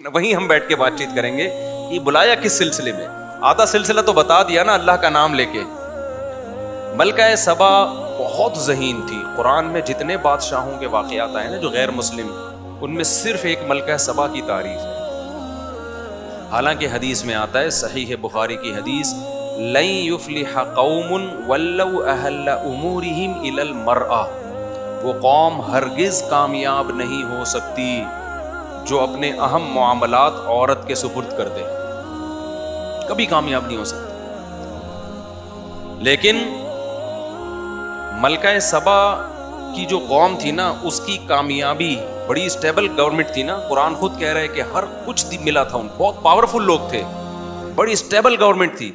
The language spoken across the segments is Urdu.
وہیں ہم بیٹھ کے بات چیت کریں گے کہ بلایا کس سلسلے میں. آدھا سلسلہ تو بتا دیا نا اللہ کا نام لے کے. ملکہ سبا بہت ذہین تھی. قرآن میں جتنے بادشاہوں کے واقعات آئے نا جو غیر مسلم، ان میں صرف ایک ملکہ سبا کی تعریف ہے. حالانکہ حدیث میں آتا ہے، صحیح بخاری کی حدیث، لن یفلح قوم ولوا اہل امورہم الی المرأة، وہ قوم ہرگز کامیاب نہیں ہو سکتی جو اپنے اہم معاملات عورت کے سپرد کر دے. کبھی کامیاب نہیں ہو سکتی. لیکن ملکہ سبا کی جو قوم تھی نا، اس کی کامیابی، بڑی اسٹیبل گورنمنٹ تھی نا. قرآن خود کہہ رہا ہے کہ ہر کچھ ملا تھا ان، بہت پاورفل لوگ تھے، بڑی اسٹیبل گورنمنٹ تھی.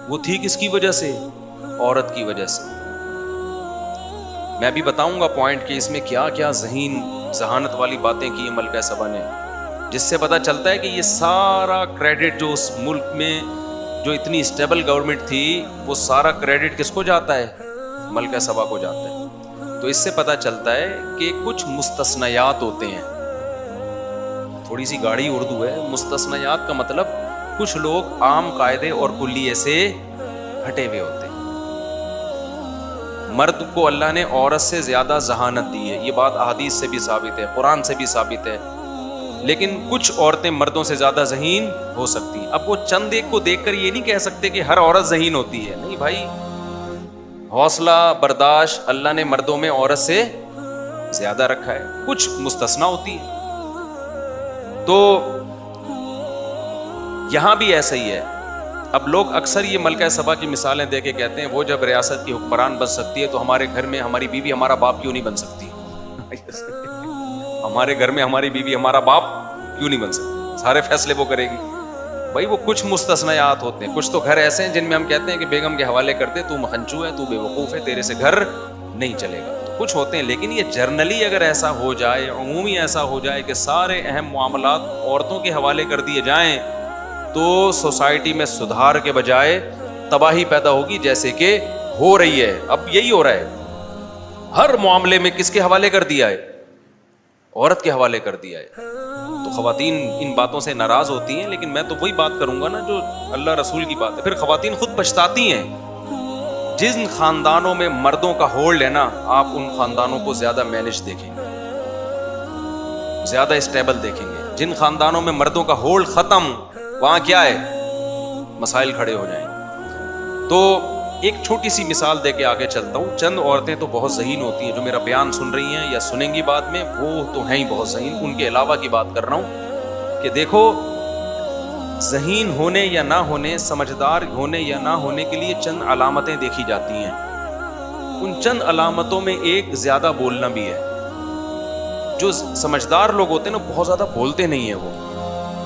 وہ تھی کس کی وجہ سے؟ عورت کی وجہ سے. میں بھی بتاؤں گا پوائنٹ کہ اس میں کیا کیا ذہانت والی باتیں کی ملکہ سبا نے، جس سے پتہ چلتا ہے کہ یہ سارا کریڈٹ جو اس ملک میں جو اتنی اسٹیبل گورنمنٹ تھی، وہ سارا کریڈٹ کس کو جاتا ہے؟ ملکہ سبا کو جاتا ہے. تو اس سے پتہ چلتا ہے کہ کچھ مستثنیات ہوتے ہیں. تھوڑی سی گاڑی اردو ہے. مستثنیات کا مطلب کچھ لوگ عام قاعدے اور کلیے سے ہٹے ہوئے ہوتے ہیں. مرد کو اللہ نے عورت سے زیادہ ذہانت دی ہے، یہ بات احادیث سے بھی ثابت ہے، قرآن سے بھی ثابت ہے. لیکن کچھ عورتیں مردوں سے زیادہ ذہین ہو سکتی ہیں. اب وہ چند ایک کو دیکھ کر یہ نہیں کہہ سکتے کہ ہر عورت ذہین ہوتی ہے. نہیں بھائی، حوصلہ برداشت اللہ نے مردوں میں عورت سے زیادہ رکھا ہے. کچھ مستثنا ہوتی ہے. تو یہاں بھی ایسا ہی ہے. اب لوگ اکثر یہ ملکہ سبا کی مثالیں دے کے کہتے ہیں وہ جب ریاست کی حکمران بن سکتی ہے تو ہمارے گھر میں ہماری بیوی ہمارا باپ کیوں نہیں بن سکتی؟ ہمارے گھر میں ہماری بیوی ہمارا باپ کیوں نہیں بن سکتی؟ سارے فیصلے وہ کرے گی. بھائی وہ کچھ مستثنیات ہوتے ہیں. کچھ تو گھر ایسے ہیں جن میں ہم کہتے ہیں کہ بیگم کے حوالے کر دے، تو مخنچو ہے، تو بے وقوف ہے، تیرے سے گھر نہیں چلے گا. تو کچھ ہوتے ہیں. لیکن یہ جرنلی اگر ایسا ہو جائے، عمومی ایسا ہو جائے کہ سارے اہم معاملات عورتوں کے حوالے کر دیے جائیں، تو سوسائٹی میں سدھار کے بجائے تباہی پیدا ہوگی، جیسے کہ ہو رہی ہے. اب یہی ہو رہا ہے. ہر معاملے میں کس کے حوالے کر دیا ہے؟ عورت کے حوالے کر دیا ہے. تو خواتین ان باتوں سے ناراض ہوتی ہیں. لیکن میں تو وہی بات کروں گا نا جو اللہ رسول کی بات ہے. پھر خواتین خود پچھتاتی ہیں. جن خاندانوں میں مردوں کا ہولڈ ہے نا، آپ ان خاندانوں کو زیادہ مینج دیکھیں گے، زیادہ اسٹیبل دیکھیں گے. جن خاندانوں میں مردوں کا ہولڈ ختم، وہاں کیا ہے؟ مسائل کھڑے ہو جائیں. تو ایک چھوٹی سی مثال دے کے آگے چلتا ہوں. چند عورتیں تو بہت ذہین ہوتی ہیں جو میرا بیان سن رہی ہیں یا سنیں گی بعد میں، وہ تو ہیں ہی بہت ذہین. ان کے علاوہ کی بات کر رہا ہوں کہ دیکھو، ذہین ہونے یا نہ ہونے، سمجھدار ہونے یا نہ ہونے کے لیے چند علامتیں دیکھی جاتی ہیں. ان چند علامتوں میں ایک زیادہ بولنا بھی ہے. جو سمجھدار لوگ ہوتے ہیں نا، بہت زیادہ بولتے نہیں ہیں. وہ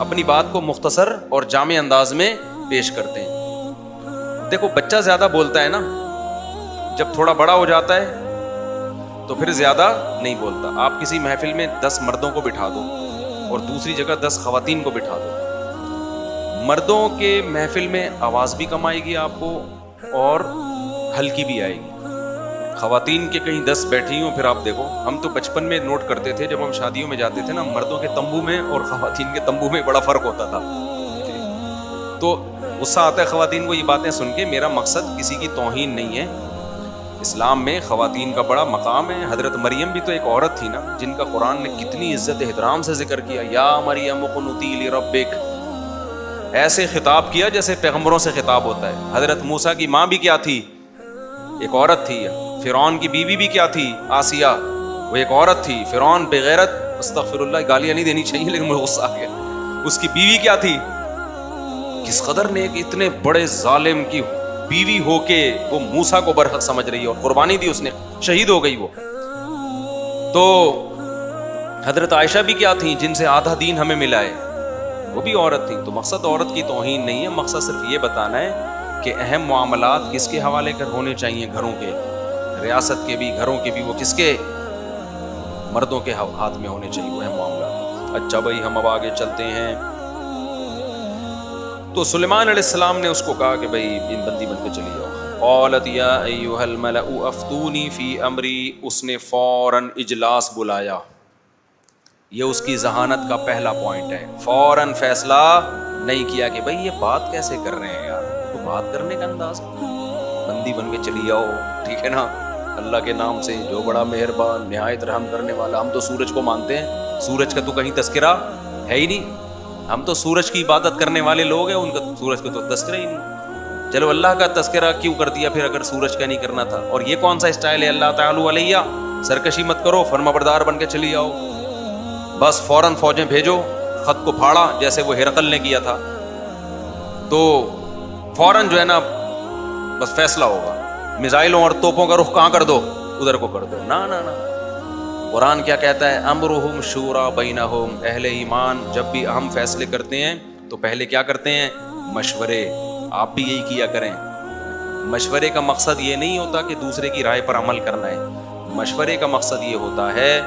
اپنی بات کو مختصر اور جامع انداز میں پیش کرتے ہیں. دیکھو، بچہ زیادہ بولتا ہے نا، جب تھوڑا بڑا ہو جاتا ہے تو پھر زیادہ نہیں بولتا. آپ کسی محفل میں 10 مردوں کو بٹھا دو اور دوسری جگہ 10 خواتین کو بٹھا دو. مردوں کے محفل میں آواز بھی کم آئے گی آپ کو اور ہلکی بھی آئے گی. خواتین کے کہیں 10 بیٹھی ہوں، پھر آپ دیکھو. ہم تو بچپن میں نوٹ کرتے تھے جب ہم شادیوں میں جاتے تھے نا، مردوں کے تمبو میں اور خواتین کے تمبو میں بڑا فرق ہوتا تھا. تو غصہ آتا ہے خواتین کو یہ باتیں سن کے. میرا مقصد کسی کی توہین نہیں ہے. اسلام میں خواتین کا بڑا مقام ہے. حضرت مریم بھی تو ایک عورت تھی نا، جن کا قرآن نے کتنی عزت احترام سے ذکر کیا. یا مریم اقنتی لربک، ایسے خطاب کیا جیسے پیغمبروں سے خطاب ہوتا ہے. حضرت موسیٰ کی ماں بھی کیا تھی؟ ایک عورت تھی. فرعون کی بیوی بھی کیا تھی؟ آسیہ، وہ ایک عورت تھی. فرعون بغیرت، استغفر اللہ، گالیاں نہیں دینی چاہیے لیکن مجھے غصہ آ گیا. اس کی بیوی کیا تھی؟ کس قدر نے ایک اتنے بڑے ظالم کی بیوی ہو کے وہ موسیٰ کو برحق سمجھ رہی ہے اور قربانی دی اس نے، شہید ہو گئی وہ. تو حضرت عائشہ بھی کیا تھیں، جن سے آدھا دین ہمیں ملا ہے، وہ بھی عورت تھیں. تو مقصد عورت کی توہین نہیں ہے. مقصد صرف یہ بتانا ہے کہ اہم معاملات کس کے حوالے کر ہونے چاہیے، گھروں کے، ریاست کے بھی، گھروں کے بھی. وہ کس کے؟ مردوں کے ہاتھ میں ہونے چاہیے وہ اہم معاملات. اچھا بھائی، ہم اب آگے چلتے ہیں. تو سلیمان علیہ السلام نے اس کو کہا کہ بھائی ان بندی بن کے چلی جاؤ. قالت یا ایھا الملأ افتونی فی امری، اس نے فوراً اجلاس بلایا. یہ اس کی ذہانت کا پہلا پوائنٹ ہے. فوراً فیصلہ نہیں کیا کہ بھائی یہ بات کیسے کر رہے ہیں یار, تو بات کرنے کا انداز, بندی بن کے چلی آؤ, ٹھیک ہے نا, اللہ کے نام سے جو بڑا مہربان نہایت رحم کرنے والا. ہم تو سورج کو مانتے ہیں, سورج کا تو کہیں تذکرہ ہے ہی نہیں. ہم تو سورج کی عبادت کرنے والے لوگ ہیں, ان کا سورج کا تو تذکرہ ہی نہیں. چلو اللہ کا تذکرہ کیوں کر دیا پھر اگر سورج کا نہیں کرنا تھا؟ اور یہ کون سا اسٹائل ہے؟ اللہ تعالی علیہ, سرکشی مت کرو, فرما بردار بن کے چلی آؤ. بس فوراً فوجیں بھیجو, خط کو پھاڑا جیسے وہ ہرقل نے کیا تھا, تو فوراً جو ہے نا بس فیصلہ ہوگا. میزائلوں اور توپوں کا رخ کہاں کر دو؟ ادھر کو کر دو. نا نا نا, قرآن کیا کہتا ہے؟ امرہم شورا بینہم, اہل ایمان جب بھی اہم فیصلے کرتے ہیں تو پہلے کیا کرتے ہیں؟ مشورے. آپ بھی یہی کیا کریں. مشورے کا مقصد یہ نہیں ہوتا کہ دوسرے کی رائے پر عمل کرنا ہے. مشورے کا مقصد یہ ہوتا ہے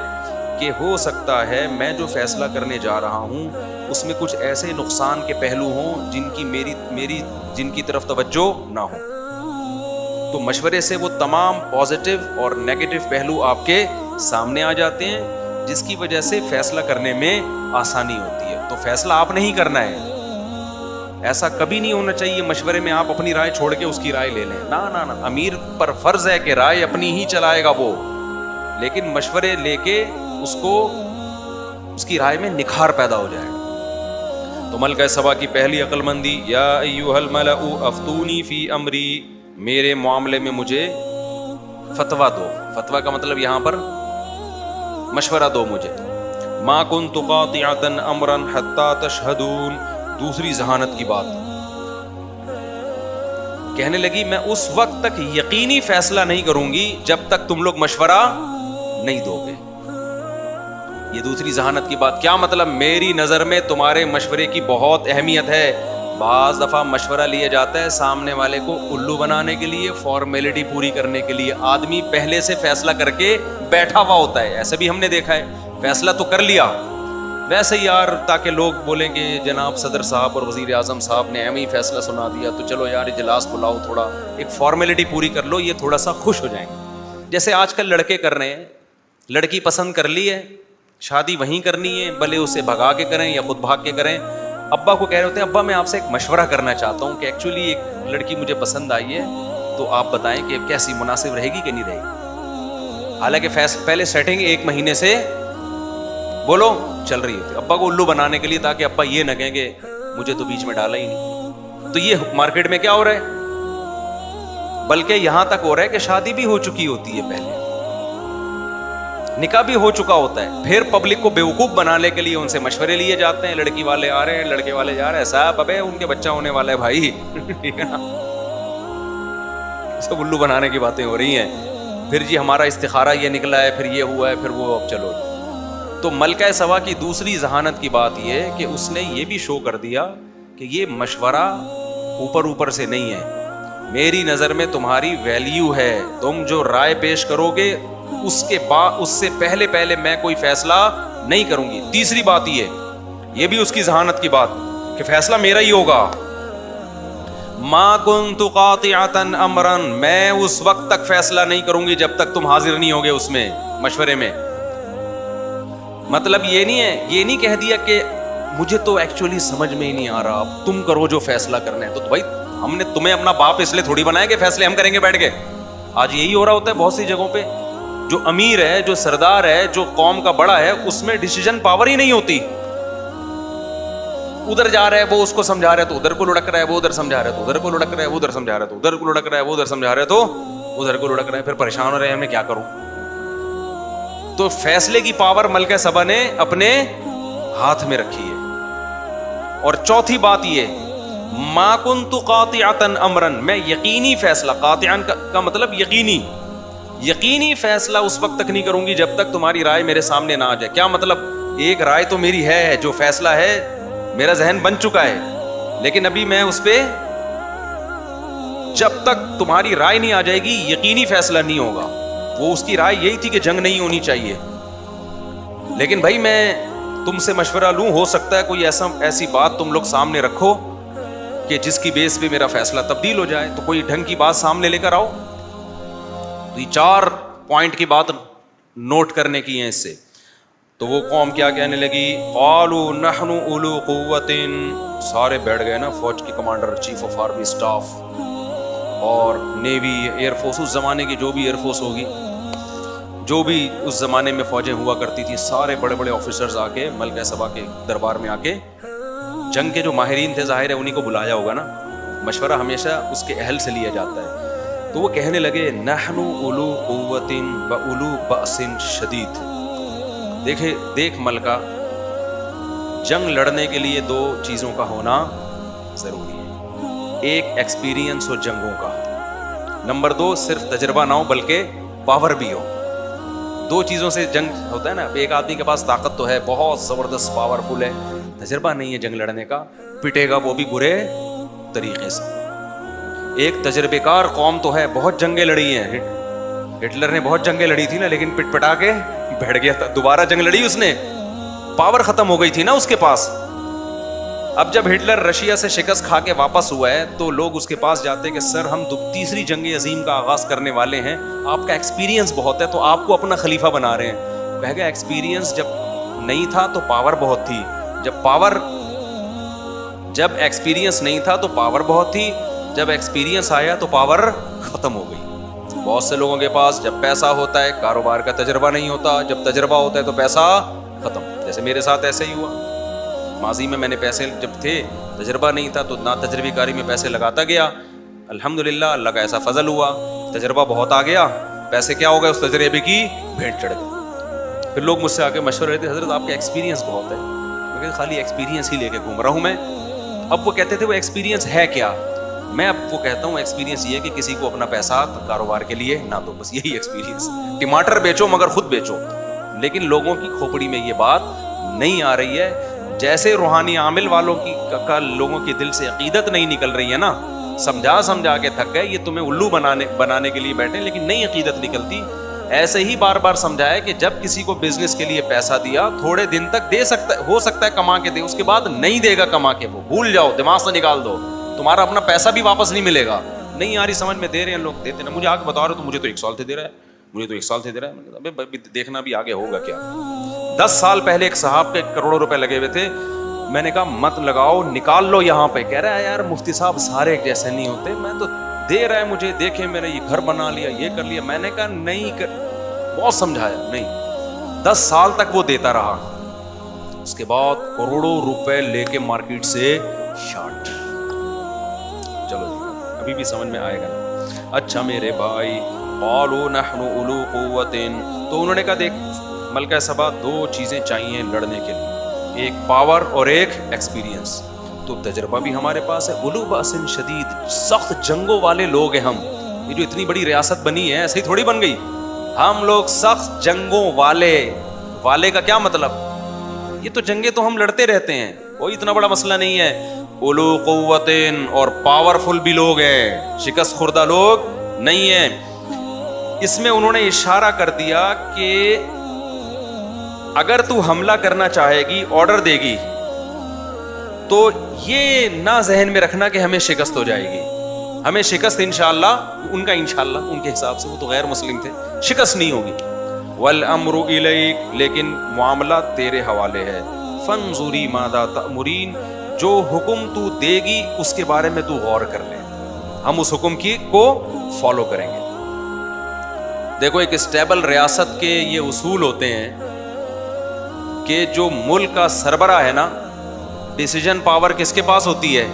کہ ہو سکتا ہے میں جو فیصلہ کرنے جا رہا ہوں اس میں کچھ ایسے نقصان کے پہلو ہوں جن کی میری جن کی طرف توجہ نہ ہو. تو مشورے سے وہ تمام پازیٹیو اور نیگیٹو پہلو آپ کے سامنے آ جاتے ہیں, جس کی وجہ سے فیصلہ کرنے میں آسانی ہوتی ہے. تو فیصلہ آپ نہیں کرنا ہے, ایسا کبھی نہیں ہونا چاہیے مشورے میں آپ اپنی رائے چھوڑ کے اس کی رائے لے لیں. نا نا نا, امیر پر فرض ہے کہ رائے اپنی ہی چلائے گا وہ, لیکن مشورے لے کے اس کو اس کی رائے میں نکھار پیدا ہو جائے. تو ملکہ سبا کی پہلی عقل مندی, یا ایھا الملأ افتونی فی امری, میرے معاملے میں مجھے فتویٰ دو. فتویٰ کا مطلب یہاں پر مشورہ دو مجھے. ما کنت قاطعۃ امرا حتی تشہدون, دوسری ذہانت کی بات کہنے لگی میں اس وقت تک یقینی فیصلہ نہیں کروں گی جب تک تم لوگ مشورہ نہیں دو گے. یہ دوسری ذہانت کی بات. کیا مطلب؟ میری نظر میں تمہارے مشورے کی بہت اہمیت ہے. بعض دفعہ مشورہ لیا جاتا ہے سامنے والے کو الو بنانے کے لیے, فارمیلٹی پوری کرنے کے لیے. آدمی پہلے سے فیصلہ کر کے بیٹھا ہوا ہوتا ہے, ایسا بھی ہم نے دیکھا ہے. فیصلہ تو کر لیا ویسے یار, تاکہ لوگ بولیں کہ جناب صدر صاحب اور وزیر اعظم صاحب نے اہم ہی فیصلہ سنا دیا, تو چلو یار اجلاس بلاؤ, تھوڑا ایک فارمیلٹی پوری کر لو, یہ تھوڑا سا خوش ہو جائیں گے. جیسے آج کل لڑکے کر رہے ہیں, لڑکی پسند کر لی ہے, شادی وہیں کرنی ہے, بھلے اسے بھگا کے کریں یا خود بھاگ کے کریں. ابا کو کہہ رہے ہوتے ہیں ابا میں آپ سے ایک مشورہ کرنا چاہتا ہوں کہ ایکچولی ایک لڑکی مجھے پسند آئی ہے, تو آپ بتائیں کہ کیسی مناسب رہے گی کہ نہیں رہے گی. حالانکہ پہلے سیٹنگ 1 مہینے سے بولو چل رہی ہوتی, ابا کو الو بنانے کے لیے, تاکہ ابا یہ نہ کہیں کہ مجھے تو بیچ میں ڈالا ہی نہیں. تو یہ مارکیٹ میں کیا ہو رہا ہے, بلکہ یہاں تک ہو رہا ہے کہ شادی بھی ہو چکی ہوتی ہے, پہلے نکاح بھی ہو چکا ہوتا ہے, پھر پبلک کو بیوقوف بنانے کے لیے ان سے مشورے لیے جاتے ہیں. لڑکی والے آ رہے ہیں, لڑکے والے جا رہے ہیں, صاحب ابے ان کے بچہ ہونے والا ہے بھائی, ٹھیک ہے نا, سب الو بنانے کی باتیں ہو رہی ہیں. پھر جی ہمارا استخارہ یہ نکلا ہے, پھر یہ ہوا ہے, پھر وہ, اب چلو. تو ملکہ سبا کی دوسری ذہانت کی بات یہ ہے کہ اس نے یہ بھی شو کر دیا کہ یہ مشورہ اوپر سے نہیں ہے. میری نظر میں تمہاری ویلیو ہے, تم جو رائے پیش کرو گے اس کے بعد, اس سے پہلے میں کوئی فیصلہ نہیں کروں گی. تیسری بات یہ بھی اس کی ذہانت کی بات کہ فیصلہ میرا ہی ہوگا. ما کنت قاطعۃ امرا, میں اس وقت تک فیصلہ نہیں کروں گی جب تک تم حاضر نہیں ہوگے اس میں مشورے میں. مطلب یہ نہیں کہہ دیا کہ مجھے تو ایکچولی سمجھ میں ہی نہیں آ رہا, تم کرو جو فیصلہ کرنا ہے. تو بھائی ہم نے تمہیں اپنا باپ اس لیے تھوڑی بنایا کہ فیصلے ہم کریں گے بیٹھ کے. آج یہی ہو رہا ہوتا ہے بہت سی جگہوں پہ. جو امیر ہے, جو سردار ہے, جو قوم کا بڑا ہے, اس میں ڈیسیجن پاور ہی نہیں ہوتی. ادھر جا رہا ہے وہ اس کو سمجھا رہا ہے تو ادھر کو لڑک رہا ہے, وہ ادھر سمجھا رہا ہے تو ادھر کو لڑک رہا ہے, وہ ادھر سمجھا رہا ہے تو ادھر کو لڑک رہا ہے, وہ ادھر سمجھا رہا ہے تو ادھر کو لڑک رہا ہے. پھر پریشان ہو رہے ہیں میں کیا کروں. تو فیصلے کی پاور ملکہ سبا نے اپنے ہاتھ میں رکھی ہے. اور چوتھی بات یہ, ما کنت قاطعۃ امرا, میں یقینی فیصلہ, قاطعا کا مطلب یقینی فیصلہ اس وقت تک نہیں کروں گی جب تک تمہاری رائے میرے سامنے نہ آ جائے. کیا مطلب؟ ایک رائے تو میری ہے, جو فیصلہ ہے میرا ذہن بن چکا ہے, لیکن ابھی میں اس پہ, جب تک تمہاری رائے نہیں آ جائے گی یقینی فیصلہ نہیں ہوگا. وہ اس کی رائے یہی تھی کہ جنگ نہیں ہونی چاہیے, لیکن بھائی میں تم سے مشورہ لوں, ہو سکتا ہے کوئی ایسی بات تم لوگ سامنے رکھو کہ جس کی بیس پہ میرا فیصلہ تبدیل ہو جائے. تو کوئی ڈھنگ کی بات سامنے لے کر آؤ. تو یہ 4 پوائنٹ کی بات نوٹ کرنے کی ہے اس سے. تو وہ قوم کیا کہنے لگی؟ قالوا نحن اولو قوت، سارے بیٹھ گئے نا، فوج کے commander, chief of army staff اور نیوی، ایئر فورس، اس زمانے کی جو بھی ایئر فورس ہوگی، جو بھی اس زمانے میں فوجیں ہوا کرتی تھی، سارے بڑے بڑے آفیسرز آ کے ملکہ سبا کے دربار میں آ کے، جنگ کے جو ماہرین تھے ظاہر ہے انہیں کو بلایا ہوگا نا، مشورہ ہمیشہ اس کے اہل سے لیا جاتا ہے، تو وہ کہنے لگے نحن اولو قوت و اولو بأس شدید۔ دیکھ ملکہ، جنگ لڑنے کے لیے دو چیزوں کا ہونا ضروری ہے، ایک ایکسپیرینس ہو جنگوں کا، نمبر دو صرف تجربہ نہ ہو بلکہ پاور بھی ہو۔ دو چیزوں سے جنگ ہوتا ہے نا، ایک آدمی کے پاس طاقت تو ہے، بہت زبردست پاورفل ہے، تجربہ نہیں ہے جنگ لڑنے کا، پٹے گا وہ بھی برے طریقے سے۔ ایک تجربہ کار قوم تو ہے، بہت جنگیں لڑی ہیں، ہٹلر نے بہت جنگیں لڑی تھی نا، لیکن پٹ پٹا کے بیٹھ گیا تھا، دوبارہ جنگ لڑی اس نے، پاور ختم ہو گئی تھی نا اس کے پاس۔ اب جب ہٹلر رشیا سے شکست کھا کے واپس ہوا ہے تو لوگ اس کے پاس جاتے کہ سر ہم تیسری جنگ عظیم کا آغاز کرنے والے ہیں، آپ کا ایکسپیرینس بہت ہے تو آپ کو اپنا خلیفہ بنا رہے ہیں۔ کہہ گیا ایکسپیرینس جب نہیں تھا تو پاور بہت تھی، جب ایکسپیرینس نہیں تھا تو پاور بہت تھی، جب ایکسپیرینس آیا تو پاور ختم ہو گئی۔ بہت سے لوگوں کے پاس جب پیسہ ہوتا ہے کاروبار کا تجربہ نہیں ہوتا، جب تجربہ ہوتا ہے تو پیسہ ختم، جیسے میرے ساتھ ایسے ہی ہوا۔ ماضی میں نے پیسے جب تھے، تجربہ نہیں تھا تو نہ تجربی کاری میں پیسے لگاتا گیا، الحمدللہ اللہ کا ایسا فضل ہوا، تجربہ بہت آ گیا، پیسے کیا ہو گئے، اس تجربے کی بھینٹ چڑھ گئے۔ پھر لوگ مجھ سے آ کے مشورے لیتے حضرت آپ کا ایکسپیرینس بہت ہے، میں کہتے خالی ایکسپیرینس ہی لے کے گھوم رہا ہوں میں۔ اب وہ کہتے تھے وہ ایکسپیرینس ہے کیا؟ میں اب وہ کہتا ہوں ایکسپیرینس یہ ہے کہ کسی کو اپنا پیسہ کاروبار کے لیے نہ دو، بس یہی ایکسپیرینس۔ ٹماٹر بیچو مگر خود بیچو، لیکن لوگوں کی کھوپڑی میں یہ بات نہیں آ رہی ہے، جیسے روحانی عامل والوں کی لوگوں کے دل سے عقیدت نہیں نکل رہی ہے نا، سمجھا کے تھک گئے، یہ تمہیں الو بنانے کے لیے بیٹھے لیکن نئی عقیدت نکلتی۔ ایسے ہی بار بار سمجھایا کہ جب کسی کو بزنس کے لیے پیسہ دیا تھوڑے دن تک دے سکتا ہے، ہو سکتا ہے کما کے دے، اس کے بعد نہیں دے گا کما کے، وہ بھول جاؤ، دماغ سے نکال دو، تمہارا اپنا پیسہ بھی واپس نہیں ملے گا۔ نہیں آ رہی سمجھ میں، دے رہے ہیں لوگ، دیتے نا، مجھے آگے بتا رہے تو مجھے تو 1 سال سے دے رہا ہے، مجھے تو 1 سال سے دے رہا ہے، ابھی دیکھنا بھی آگے ہوگا کیا۔ 10 سال پہلے ایک صاحب کے کروڑوں روپے لگے ہوئے تھے، میں نے کہا مت لگاؤ، نکال لو یہاں پہ۔ کہہ رہا ہے یار مفتی صاحب سارے ایک جیسے نہیں ہوتے، میں تو دے رہا ہے مجھے، دیکھیں میں نے یہ گھر بنا لیا، یہ کر لیا۔ میں نے کہا نہیں بہت سمجھایا، نہیں، 10 سال تک وہ دیتا رہا، اس کے بعد کروڑوں روپے لے کے مارکیٹ سے شارٹ۔ چلو ابھی بھی سمجھ میں آئے گا نا۔ اچھا میرے بھائی، قالوا نحن اولو قوت، تو انہوں نے کہا دیکھ ملکہ سبا، 2 چیزیں چاہیے لڑنے کے لیے، ایک پاور اور ایک ایکسپیرینس، تو تجربہ بھی ہمارے پاس ہے، اولو بأس شدید، سخت جنگوں والے لوگ ہیں ہم، یہ جو اتنی بڑی ریاست بنی ہے ایسے ہی تھوڑی بن گئی، ہم لوگ سخت جنگوں والے کا کیا مطلب؟ یہ تو جنگیں تو ہم لڑتے رہتے ہیں، کوئی اتنا بڑا مسئلہ نہیں ہے، اولو قوت اور پاورفل بھی لوگ ہیں، شکست خوردہ لوگ نہیں ہیں۔ اس میں انہوں نے اشارہ کر دیا کہ اگر تو حملہ کرنا چاہے گی، آرڈر دے گی، تو یہ نہ ذہن میں رکھنا کہ ہمیں شکست ہو جائے گی، ہمیں شکست انشاءاللہ، ان کا انشاءاللہ ان کے حساب سے، وہ تو غیر مسلم تھے، شکست نہیں ہوگی۔ والامر الیک، لیکن معاملہ تیرے حوالے ہے، فانظری ماذا تأمرین، جو حکم تو دے گی اس کے بارے میں تو غور کر لے، ہم اس حکم کو فالو کریں گے۔ دیکھو ایک اسٹیبل ریاست کے یہ اصول ہوتے ہیں کہ جو ملک کا سربراہ ہے نا، ڈیسیجن پاور کس کے پاس ہوتی ہے؟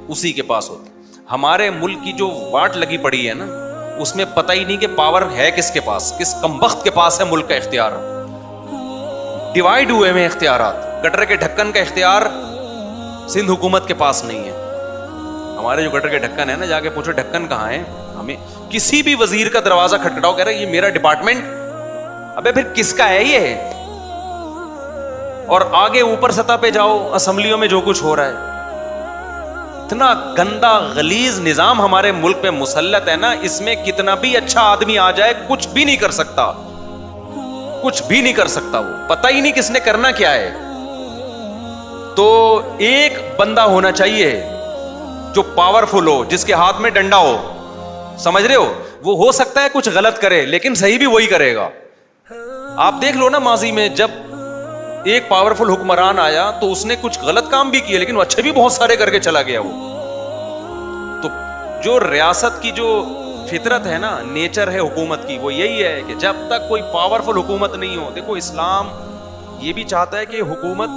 اسی کے پاس ہوتی ہے۔ ہمارے ملک کی جو واٹ لگی پڑی ہے نا، اس میں پتہ ہی نہیں کہ پاور ہے کس کے پاس، کس کمبخت کے پاس ہے ملک کا اختیار، ڈیوائیڈ ہوئے ہیں اختیارات۔ گٹر کے ڈھکن کا اختیار سندھ حکومت کے پاس نہیں ہے، ہمارے جو گٹر کے ڈھکن ہے نا، جا کے پوچھو ڈھکن کہاں ہے، ہمیں کسی بھی وزیر کا دروازہ کھٹکھٹاؤ، کہہ رہے یہ میرا ڈپارٹمنٹ، ابے پھر کس کا ہے یہ؟ اور آگے اوپر سطح پہ جاؤ، اسمبلیوں میں جو کچھ ہو رہا ہے، اتنا گندا غلیظ نظام ہمارے ملک پہ مسلط ہے نا، اس میں کتنا بھی اچھا آدمی آ جائے کچھ بھی نہیں کر سکتا، کچھ بھی نہیں کر سکتا، وہ پتہ ہی نہیں کس نے کرنا کیا ہے۔ تو ایک بندہ ہونا چاہیے جو پاورفل ہو، جس کے ہاتھ میں ڈنڈا ہو، سمجھ رہے ہو؟ وہ ہو سکتا ہے کچھ غلط کرے لیکن صحیح بھی وہی کرے گا۔ آپ دیکھ لو نا، ماضی میں جب ایک پاورفل حکمران آیا تو اس نے کچھ غلط کام بھی کیے لیکن وہ اچھے بھی بہت سارے کر کے چلا گیا. وہ تو جو ریاست کی جو فطرت ہے نا, نیچر ہے حکومت کی, وہ یہی ہے کہ جب تک کوئی پاورفل حکومت نہیں ہو. دیکھو اسلام یہ بھی چاہتا ہے کہ حکومت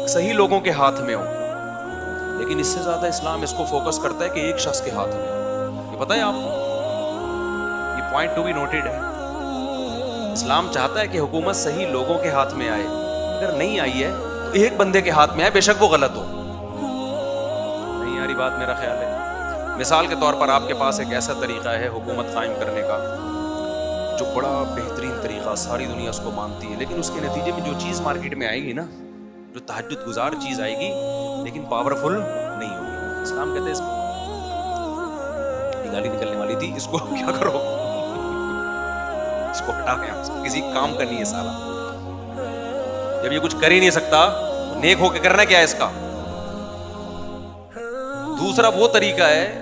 صحیح لوگوں کے ہاتھ میں ہو, لیکن اس سے زیادہ اسلام اس کو فوکس کرتا ہے کہ ایک شخص کے ہاتھ میں ہو. یہ پتہ ہے آپ کو, یہ پوائنٹ ٹو بی نوٹڈ ہے. اسلام چاہتا ہے کہ حکومت صحیح لوگوں کے ہاتھ میں آئے, اگر نہیں آئی ہے تو ایک بندے کے ہاتھ میں آئے, بے شک وہ غلط ہو. نہیں یاری بات میرا خیال ہے. مثال کے طور پر آپ کے پاس ایک ایسا طریقہ ہے حکومت قائم کرنے کا جو بڑا بہترین طریقہ, ساری دنیا اس کو مانتی ہے, لیکن اس کے نتیجے میں جو چیز مارکیٹ میں آئے گی نا, جو تہجد گزار چیز آئے گی لیکن پاورفل نہیں ہوگی. اسلام کہتے ہیں اس گالی نکلنے والی تھی, اس کو کیا کرو, اس کو ہٹا کے کسی کام کا نہیں ہے سارا. جب یہ کچھ کر ہی نہیں سکتا تو نیک ہو کے کرنا کیا ہے اس کا. دوسرا وہ طریقہ ہے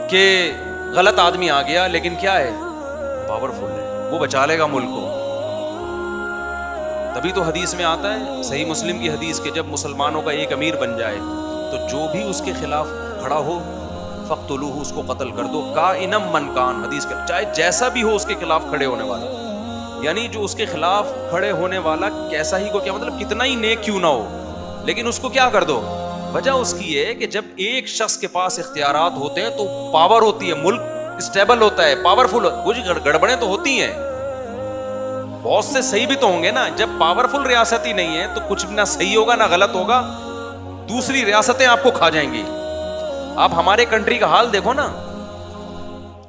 کہ غلط آدمی آ گیا لیکن کیا ہے, پاورفل ہے, وہ بچا لے گا ملک کو. تبھی تو حدیث میں آتا ہے, صحیح مسلم کی حدیث, کہ جب مسلمانوں کا ایک امیر بن جائے تو جو بھی اس کے خلاف کھڑا ہو فقتلوہ, اس کو قتل کر دو, کائنم من کان, حدیث کا چاہے جیسا بھی ہو اس کے خلاف کھڑے ہونے والا. یعنی جو اس کے خلاف کھڑے ہونے والا کیسا ہی کو, کیا مطلب کتنا ہی نیک کیوں نہ ہو, لیکن اس کو کیا کر دو. وجہ اس کی ہے کہ جب ایک شخص کے پاس اختیارات ہوتے ہیں تو پاور ہوتی ہے, ملک اسٹیبل ہوتا ہے, پاورفل. کچھ گڑبڑیں تو ہوتی ہیں, بہت سے صحیح بھی تو ہوں گے نا. جب پاورفل ریاست ہی نہیں ہے تو کچھ نہ صحیح ہوگا نہ غلط ہوگا, دوسری ریاستیں آپ کو کھا جائیں گی. آپ ہمارے کنٹری کا حال دیکھو نا,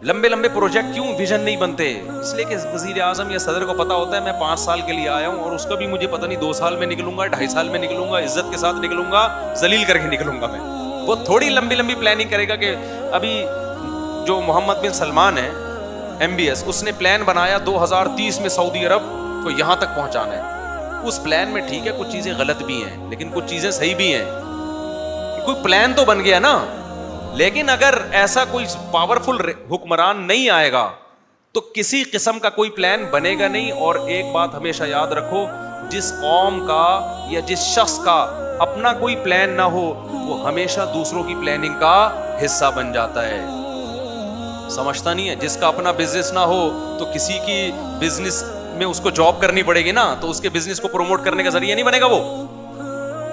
لمبے لمبے پروجیکٹ کیوں ویژن نہیں بنتے, اس لیے کہ وزیر اعظم یا صدر کو پتا ہوتا ہے میں 5 سال کے لیے آیا ہوں اور اس کا بھی مجھے پتہ نہیں 2 سال میں نکلوں گا, 2.5 سال میں نکلوں گا, عزت کے ساتھ نکلوں گا, ذلیل کر کے نکلوں گا میں. وہ تھوڑی لمبی لمبی پلاننگ کرے گا کہ ابھی جو محمد بن سلمان ہے MBS, اس نے پلان بنایا 2030 میں سعودی عرب کو یہاں تک پہنچانا ہے. اس پلان میں ٹھیک ہے کچھ چیزیں غلط بھی ہیں لیکن کچھ چیزیں صحیح بھی ہیں, کوئی پلان تو بن گیا نا. لیکن اگر ایسا کوئی پاورفل حکمران نہیں آئے گا تو کسی قسم کا کوئی پلان بنے گا نہیں. اور ایک بات ہمیشہ یاد رکھو, جس قوم کا یا جس شخص کا اپنا کوئی پلان نہ ہو وہ ہمیشہ دوسروں کی پلاننگ کا حصہ بن جاتا ہے. سمجھتا نہیں ہے, جس کا اپنا بزنس نہ ہو تو کسی کی بزنس میں اس کو جاب کرنی پڑے گی نا, تو اس کے بزنس کو پروموٹ کرنے کا ذریعہ نہیں بنے گا وہ.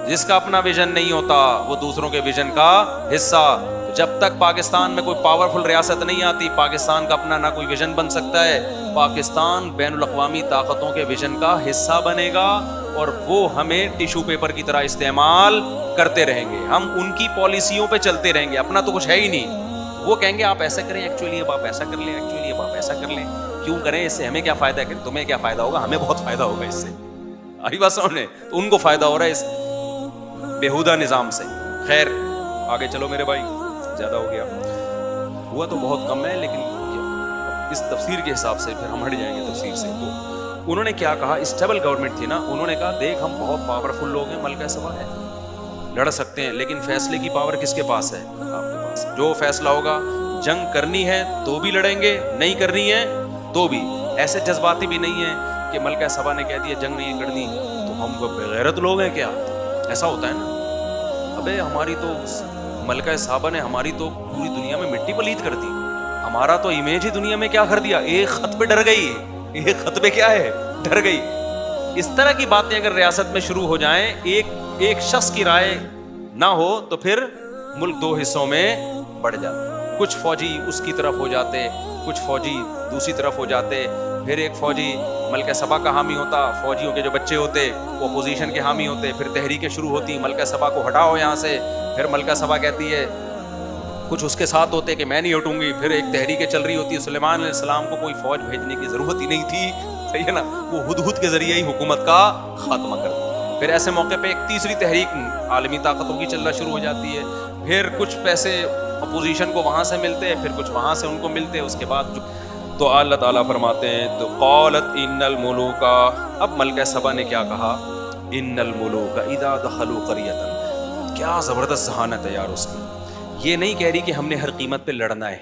جس کا اپنا ویژن نہیں ہوتا وہ دوسروں کے ویژن کا حصہ. جب تک پاکستان میں کوئی پاورفل ریاست نہیں آتی, پاکستان کا اپنا نہ کوئی ویژن بن سکتا ہے. پاکستان بین الاقوامی طاقتوں کے ویژن کا حصہ بنے گا اور وہ ہمیں ٹیشو پیپر کی طرح استعمال کرتے رہیں گے. ہم ان کی پالیسیوں پہ چلتے رہیں گے, اپنا تو کچھ ہے ہی نہیں. وہ کہیں گے آپ ایسا کریں, ایکچولی اب آپ ایسا کر لیں, ایکچولی اب آپ ایسا کر لیں. کیوں کریں, اس سے ہمیں کیا فائدہ ہے, تمہیں کیا فائدہ ہوگا, ہمیں بہت فائدہ ہوگا اس سے. آئی بات سامنے, تو ان کو فائدہ ہو رہا ہے اس بےہودہ نظام سے. خیر آگے چلو میرے بھائی, زیادہ ہو گیا, ہوا تو بہت کم ہے لیکن اس تفسیر کے حساب سے پھر ہم ہٹ جائیں گے تفسیر سے. تو انہوں نے کیا کہا, اسٹیبل گورنمنٹ تھی نا, انہوں نے کہا دیکھ ہم بہت پاورفل لوگ ہیں, ملکہ سبا ہے, لڑ سکتے ہیں, لیکن فیصلے کی پاور کس کے پاس ہے, آپ کے پاس. جو فیصلہ ہوگا, جنگ کرنی ہے تو بھی لڑیں گے, نہیں کرنی ہے تو بھی. ایسے جذباتی بھی نہیں ہے کہ ملکہ سبا نے کہہ دیا جنگ نہیں کرنی تو ہم کو بغیرت لوگ ہیں کیا, ایسا ہوتا ہے نا. ابے ہماری تو ملکہ صاحبہ نے ہماری تو پوری دنیا میں مٹی پلید کر دی, ہمارا تو امیج ہی دنیا میں کیا کر دیا, ایک خط پہ ڈر گئی, ایک خط پہ کیا ہے, ڈر گئی. اس طرح کی باتیں اگر ریاست میں شروع ہو جائیں, ایک شخص کی رائے نہ ہو تو پھر ملک 2 حصوں میں بڑھ جاتا. کچھ فوجی اس کی طرف ہو جاتے, کچھ فوجی دوسری طرف ہو جاتے. پھر ایک فوجی ملکہ سبا کا حامی ہوتا, فوجیوں کے جو بچے ہوتے وہ اپوزیشن کے حامی ہوتے. پھر تحریکیں شروع ہوتی, ملکہ سبا کو ہٹاؤ یہاں سے. پھر ملکہ سبا کہتی ہے, کچھ اس کے ساتھ ہوتے کہ میں نہیں ہٹوں گی. پھر ایک تحریکیں چل رہی ہوتی ہے. سلیمان علیہ السلام کو کوئی فوج بھیجنے کی ضرورت ہی نہیں تھی, صحیح ہے نا, وہ ہدہد کے ذریعے ہی حکومت کا خاتمہ کر دیا. پھر ایسے موقع پہ ایک تیسری تحریک عالمی طاقتوں کی چلنا شروع ہو جاتی ہے. پھر کچھ پیسے اپوزیشن کو وہاں سے ملتے, پھر کچھ وہاں سے ان کو ملتے. اس کے بعد تو اللہ تعالیٰ فرماتے ہیں تو قالت ان الملوک, اب ملکہ سبا نے کیا کہا, ان الملوک اذا دخلوا قریۃ, کیا زبردست ذہانت ہے یار اس کی. یہ نہیں کہہ رہی کہ ہم نے ہر قیمت پہ لڑنا ہے,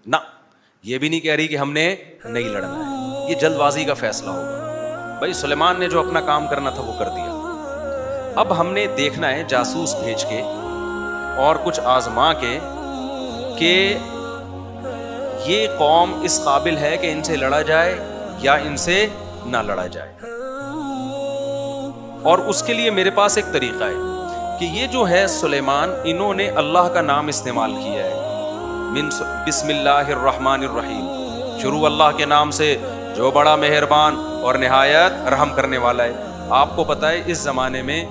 نہ, یہ بھی نہیں کہہ رہی کہ ہم نے نہیں لڑنا ہے. یہ جلد بازی کا فیصلہ ہوگا. بھائی سلیمان نے جو اپنا کام کرنا تھا وہ کر دیا, اب ہم نے دیکھنا ہے جاسوس بھیج کے اور کچھ آزما کے کہ یہ قوم اس قابل ہے کہ ان سے لڑا جائے یا ان سے نہ لڑا جائے. اور اس کے لیے میرے پاس ایک طریقہ ہے کہ یہ جو ہے سلیمان، انہوں نے اللہ کا نام استعمال کیا ہے. بسم اللہ الرحمن الرحیم، شروع اللہ کے نام سے جو بڑا مہربان اور نہایت رحم کرنے والا ہے. آپ کو پتہ ہے اس زمانے میں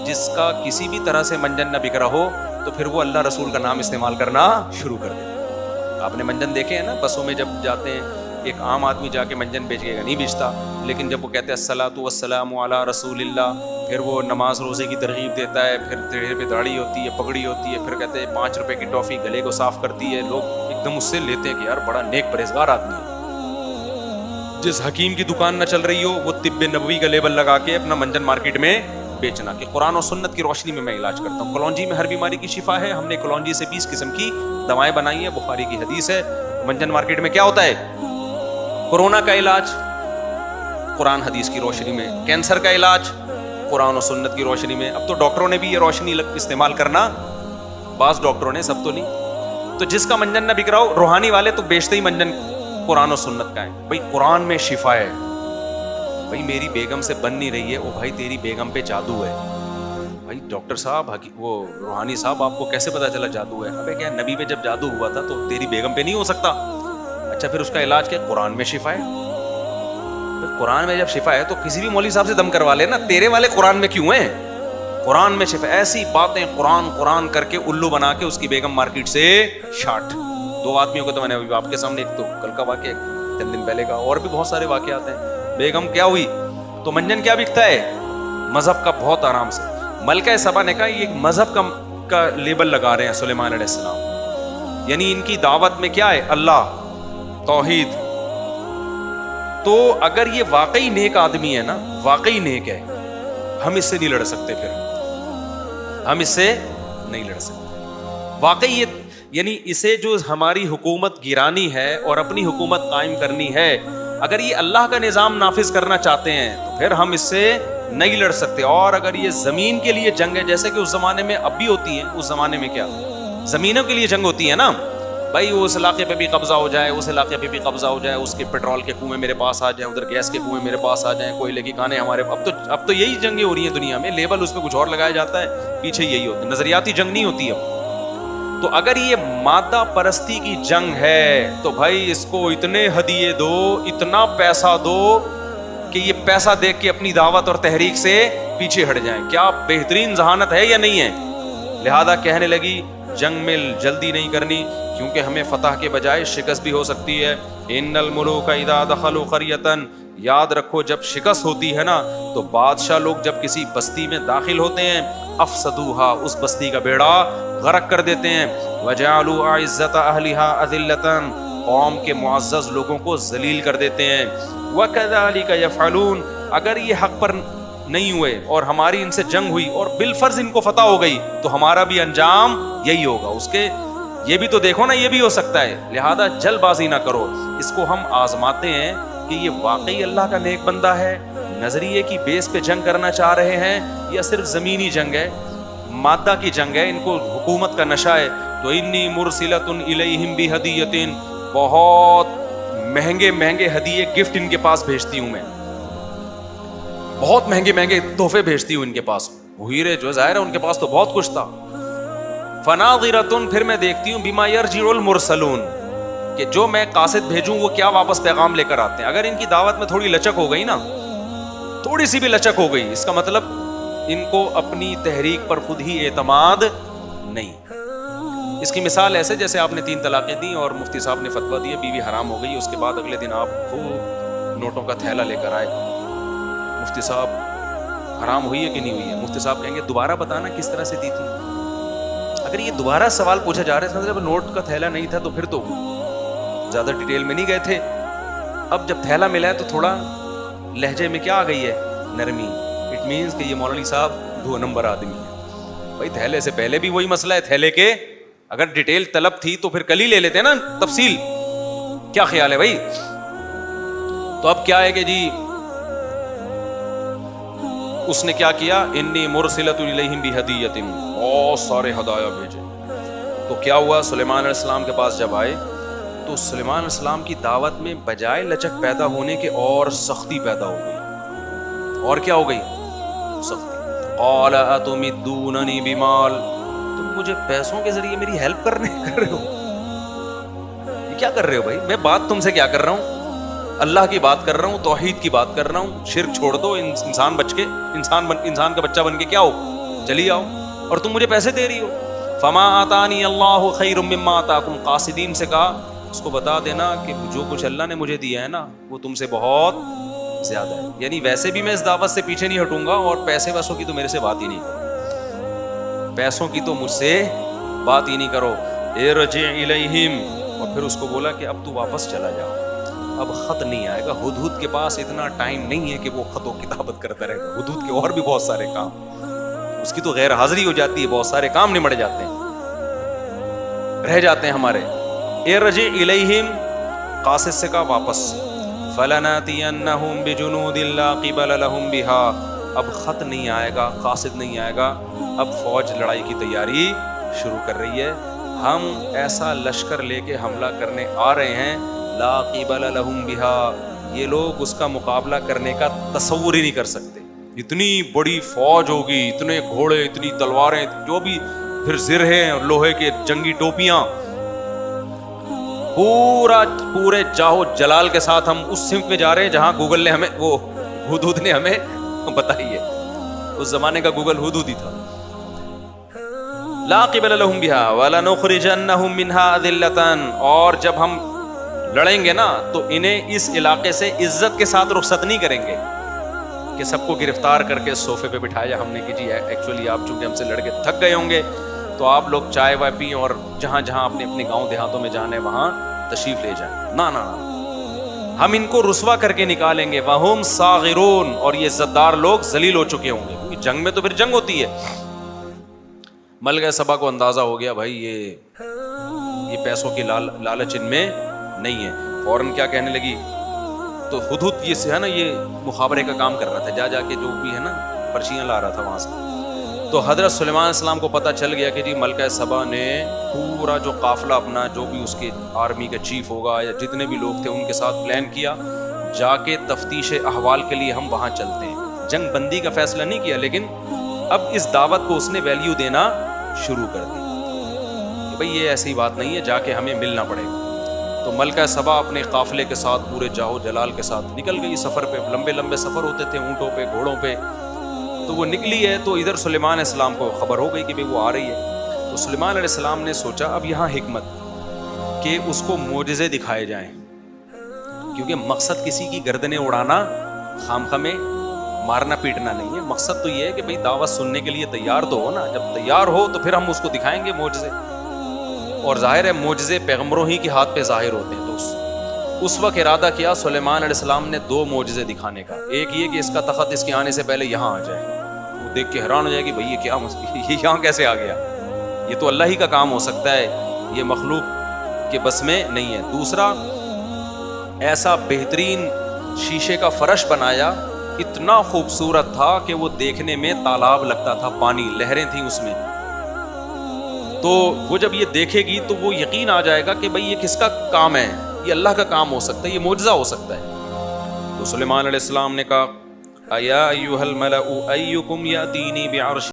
جس کا کسی بھی طرح سے منجن نہ بکرا ہو تو پھر وہ اللہ رسول کا نام استعمال کرنا شروع کر دے. آپ نے منجن دیکھے ہیں نا، بسوں میں جب جاتے ہیں ایک عام آدمی جا کے منجن بیچے گا نہیں بیچتا، لیکن جب وہ کہتے ہیں الصلاۃ والسلام علی رسول اللہ، پھر وہ نماز روزے کی ترغیب دیتا ہے، پھر چہرے پہ داڑھی ہوتی ہے، پگڑی ہوتی ہے، پھر کہتے ہیں 5 روپے کی ٹافی گلے کو صاف کرتی ہے، لوگ ایک دم اس سے لیتے ہیں کہ یار بڑا نیک پرہیزگار آدمی ہے. جس حکیم کی دکان نہ چل رہی ہو وہ طب نبوی کا لیبل لگا کے اپنا منجن مارکیٹ میں بیچنا کہ قرآن اور سنت کی روشنی میں علاج کرتا ہوں. کلونجی میں ہر بیماری کی شفا ہے. ہم نے کلونجی سے 20 قسم کی دوائیں بنائی ہیں، بخاری کی حدیث ہے. منجن مارکیٹ میں کیا ہوتا ہے؟ کورونا کا علاج قرآن حدیث کی روشنی میں، کینسر کا علاج قرآن و سنت کی روشنی میں. اب تو ڈاکٹروں نے بھی یہ روشنی استعمال کرنا، بعض ڈاکٹروں نے، سب تو نہیں. تو جس کا منجن نہ بک رہا ہو، روحانی والے تو بیچتے ہی منجن قرآن و سنت کا ہے. بھائی قرآن میں شفا ہے، بھائی میری بیگم سے بن نہیں رہی ہے، او بھائی تیری بیگم پہ جادو ہے. بھائی ڈاکٹر صاحب، وہ روحانی صاحب، آپ کو کیسے پتا چلا جادو ہے؟ ابے کیا نبی پہ جب جادو ہوا تھا تو تیری بیگم پہ نہیں ہو سکتا؟ اچھا پھر اس کا علاج کیا؟ قرآن میں شفا ہے. قرآن میں جب شفا ہے تو کسی بھی مولوی صاحب سے دم کروا لے نا، تیرے والے قرآن میں کیوں ہیں؟ قرآن میں شفا. ایسی باتیں قرآن کر کے الو بنا کے اس کی بیگم مارکیٹ سے شارٹ. 2 آدمیوں کو تو میں نے آپ کے سامنے، ایک تو کل کا واقعہ، 3 دن پہلے کا، اور بھی بہت سارے واقعات ہیں. بیگم کیا ہوئی تو منجن کیا بکتا ہے؟ مذہب کا. بہت آرام سے ملکہ سبا نے کہا یہ ایک مذہب کا لیبل لگا رہے ہیں سلیمان علیہ السلام، یعنی ان کی دعوت میں کیا ہے؟ اللہ، توحید. تو اگر یہ واقعی نیک آدمی ہے نا، واقعی نیک ہے، ہم اس سے نہیں لڑ سکتے. پھر ہم اس سے نہیں لڑ سکتے واقعی. یہ یعنی اسے جو ہماری حکومت گرانی ہے اور اپنی حکومت قائم کرنی ہے، اگر یہ اللہ کا نظام نافذ کرنا چاہتے ہیں تو پھر ہم اس سے نہیں لڑ سکتے. اور اگر یہ زمین کے لیے جنگ ہے، جیسے کہ اس زمانے میں اب بھی ہوتی ہے، اس زمانے میں کیا زمینوں کے لیے جنگ ہوتی ہے نا، بھائی اس علاقے پہ بھی قبضہ ہو جائے، اس علاقے پہ بھی قبضہ ہو جائے، اس کے پیٹرول کے کنویں میرے پاس آ جائیں، ادھر گیس کے کنویں میرے پاس آ جائیں، کوئلے کی کانیں ہمارے. اب تو یہی جنگیں ہو رہی ہیں دنیا میں. لیبل اس پہ کچھ اور لگایا جاتا ہے، پیچھے یہی ہوتا ہے. نظریاتی جنگ نہیں ہوتی اب. تو اگر یہ مادہ پرستی کی جنگ ہے تو بھائی اس کو اتنے ہدیے دو، اتنا پیسہ دو کہ یہ پیسہ دیکھ کے اپنی دعوت اور تحریک سے پیچھے ہٹ جائیں. کیا بہترین ذہانت ہے یا نہیں ہے؟ لہذا کہنے لگی جنگ میں جلدی نہیں کرنی، کیونکہ ہمیں فتح کے بجائے شکست بھی ہو سکتی ہے. ان الملوک اذا دخلوا قریۃ، یاد رکھو جب شکست ہوتی ہے نا تو بادشاہ لوگ جب کسی بستی میں داخل ہوتے ہیں، افسدوها، اس بستی کا بیڑا غرق کر دیتے ہیں. وجعلوا اعزۃ اہلها اذلۃ، قوم کے معزز لوگوں کو ذلیل کر دیتے ہیں. وکذالک یفعلون، اگر یہ حق پر نہیں ہوئے اور ہماری ان سے جنگ ہوئی اور بالفرض ان کو فتح ہو گئی تو ہمارا بھی انجام یہی ہوگا. اس کے یہ بھی تو دیکھو نا، یہ بھی ہو سکتا ہے. لہذا جلد بازی نہ کرو. اس کو ہم آزماتے ہیں کہ یہ واقعی اللہ کا نیک بندہ ہے، نظریے کی بیس پہ جنگ کرنا چاہ رہے ہیں، یا صرف زمینی جنگ ہے، مادہ کی جنگ ہے، ان کو حکومت کا نشہ ہے. تو انی مرسلۃ الیہم بہدیۃ، بہت مہنگے مہنگے ہدیے گفٹ ان کے پاس بھیجتی ہوں میں، بہت مہنگے مہنگے تحفے بھیجتی ہوں ان کے پاس. ہیرے جو ظاہر ہے ان کے پاس تو بہت کچھ تھا. فناظرۃ، پھر میں دیکھتی ہوں بما یرجع المرسلون، کہ جو میں قاصد بھیجوں وہ کیا واپس پیغام لے کر آتے ہیں. اگر ان کی دعوت میں تھوڑی لچک ہو گئی نا، تھوڑی سی بھی لچک ہو گئی، اس کا مطلب ان کو اپنی تحریک پر خود ہی اعتماد نہیں. اس کی مثال ایسے جیسے آپ نے 3 طلاقیں دی اور مفتی صاحب نے فتویٰ دیا، بیوی حرام ہو گئی، اس کے بعد اگلے دن آپ خوب نوٹوں کا تھیلا لے کر آئے، مفتی صاحب حرام ہوئی ہے کہ نہیں ہوئی ہے؟ مفتی صاحب کہیں گے دوبارہ بتانا کس طرح سے دی تھی. اگر یہ دوبارہ سوال پوچھا جا رہا ہے، جب نوٹ کا تھیلا نہیں تھا تو پھر تو زیادہ ڈیٹیل میں نہیں گئے تھے. اب جب تھیلا ملا ہے تو تھوڑا لہجے میں کیا آ گئی ہے؟ نرمی. اٹ مینس کہ یہ مولوی صاحب 2 نمبر آدمی ہے. بھائی تھیلے سے پہلے بھی وہی مسئلہ ہے، تھیلے کے اگر ڈیٹیل طلب تھی تو پھر کل ہی لے لیتے ہیں نا تفصیل. کیا خیال ہے بھائی؟ تو اب کیا ہے کہ جی اس نے کیا کیا, انی مرسلۃ الیہم بہدیۃ, بہت سارے ہدایہ بھیجے. تو کیا ہوا, سلیمان علیہ السلام کے پاس جب آئے تو سلیمان علیہ السلام کی دعوت میں بجائے لچک پیدا ہونے کے اور سختی پیدا ہو گئی. اور کیا ہو گئی, سختی. قال اتمدوننی بمال, تم مجھے پیسوں کے ذریعے میری ہیلپ کر رہے ہو, یہ کیا کر رہے ہو بھائی؟ میں بات تم سے کیا کر رہا ہوں, اللہ کی بات کر رہا ہوں, توحید کی بات کر رہا ہوں. شرک چھوڑ دو, انسان کا بچہ بن کے کیا ہو, چلی آؤ, اور تم مجھے پیسے دے رہی ہو. فما آتانی اللہ خیر مما آتاکم, قاصدین سے کہا اس کو بتا دینا کہ جو کچھ اللہ نے مجھے دیا ہے نا وہ تم سے بہت زیادہ ہے. یعنی ویسے بھی میں اس دعوت سے پیچھے نہیں ہٹوں گا, اور پیسے ویسوں کی تو میرے سے بات ہی نہیں کرو, پیسوں کی تو مجھ سے بات ہی نہیں کرو. ارجع الیہم, اور پھر اس کو بولا کہ اب تو واپس چلا جاؤ, اب خط نہیں آئے گا. ہدہد کے پاس اتنا ٹائم نہیں ہے کہ وہ خط و کتابت کرتا رہے گا. ہدہد کے اور بھی بہت سارے کام, اس کی تو غیر حاضری ہو جاتی ہے, بہت سارے کام نمٹ جاتے ہیں, رہ جاتے ہیں ہمارے. ارجع الیہم, قاصد سے کہا واپس. فلناتینہم بجنود لا قبل لہم بها, اب خط نہیں آئے گا, قاصد نہیں آئے گا, اب فوج لڑائی کی تیاری شروع کر رہی ہے. ہم ایسا لشکر لے کے حملہ کرنے آ رہے ہیں, لا قبل لہم بها, یہ لوگ اس کا مقابلہ کرنے کا تصور ہی نہیں کر سکتے. اتنی بڑی فوج ہوگی, اتنے گھوڑے, اتنی تلواریں, جو بھی پھر زرہیں اور لوہے کے جنگی ٹوپیاں, پورے جاہو جلال کے ساتھ ہم اس سمت میں جا رہے ہیں جہاں گوگل نے ہمیں, وہ ہدہد نے ہمیں بتائی ہے. اس زمانے کا گوگل ہدہد ہی تھا. لا قبل لہم بها ولنخرجنہم منها اذلۃ, اور جب ہم لڑیں گے نا تو انہیں اس علاقے سے عزت کے ساتھ رخصت نہیں کریں گے کہ سب کو گرفتار کر کے صوفے پہ بٹھایا ہم نے کہ جی ایکچولی آپ چونکہ ہم سے لڑ کے تھک گئے ہوں گے تو آپ لوگ چائے وائے پئیں اور جہاں جہاں اپنے اپنے گاؤں دیہاتوں میں جانے وہاں تشریف لے جائیں. نا نا نا, ہم ان کو رسوا کر کے نکالیں گے. وہم صاغرون, اور یہ عزتدار لوگ ذلیل ہو چکے ہوں گے, کیونکہ جنگ میں تو پھر جنگ ہوتی ہے. ملکہ سبا کو اندازہ ہو گیا بھائی یہ پیسوں کی لالچ ان میں نہیں ہے. فوراً کیا کہنے لگی, تو ہدہد یہ سے ہے نا, یہ مخابرے کا کام کر رہا تھا, جا جا کے جو بھی ہے نا پرچیاں لا رہا تھا وہاں سے. تو حضرت سلیمان علیہ السلام کو پتہ چل گیا کہ جی ملکہ سبا نے پورا جو قافلہ اپنا, جو بھی اس کے آرمی کا چیف ہوگا یا جتنے بھی لوگ تھے ان کے ساتھ پلان کیا, جا کے تفتیش احوال کے لیے ہم وہاں چلتے ہیں. جنگ بندی کا فیصلہ نہیں کیا, لیکن اب اس دعوت کو اس نے ویلیو دینا شروع کر دی کہ بھئی یہ ایسی بات نہیں ہے, جا کے ہمیں ملنا پڑے گا. تو ملکہ سبا اپنے قافلے کے ساتھ پورے جاہو جلال کے ساتھ نکل گئی سفر پہ. لمبے لمبے سفر ہوتے تھے اونٹوں پہ, گھوڑوں پہ. تو وہ نکلی ہے تو ادھر سلیمان علیہ السلام کو خبر ہو گئی کہ بھئی وہ آ رہی ہے. تو سلیمان علیہ السلام نے سوچا اب یہاں حکمت کہ اس کو معجزے دکھائے جائیں, کیونکہ مقصد کسی کی گردنیں اڑانا, خامخواہ میں مارنا پیٹنا نہیں ہے. مقصد تو یہ ہے کہ بھئی دعوت سننے کے لیے تیار تو ہو نا, جب تیار ہو تو پھر ہم اس کو دکھائیں گے معجزے. اور ظاہر ہے معجزے پیغمبروں ہی کے ہاتھ پہ ظاہر ہوتے ہیں. تو اس وقت ارادہ کیا سلیمان علیہ السلام نے 2 معجزے دکھانے کا. ایک یہ کہ اس کا تخت اس کے آنے سے پہلے یہاں آ جائے, وہ دیکھ کے حیران ہو جائے کہ بھئی یہ کیا یہ یہاں کیسے آ گیا, یہ تو اللہ ہی کا کام ہو سکتا ہے, یہ مخلوق کے بس میں نہیں ہے. دوسرا, ایسا بہترین شیشے کا فرش بنایا, اتنا خوبصورت تھا کہ وہ دیکھنے میں تالاب لگتا تھا, پانی, لہریں تھیں اس میں. تو وہ جب یہ دیکھے گی تو وہ یقین آ جائے گا کہ بھئی یہ کس کا کام ہے, یہ اللہ کا کام ہو سکتا ہے, یہ معجزہ ہو سکتا ہے. تو سلیمان علیہ السلام نے کہا ایا ایھا الملأ ایکم یاتینی بعرش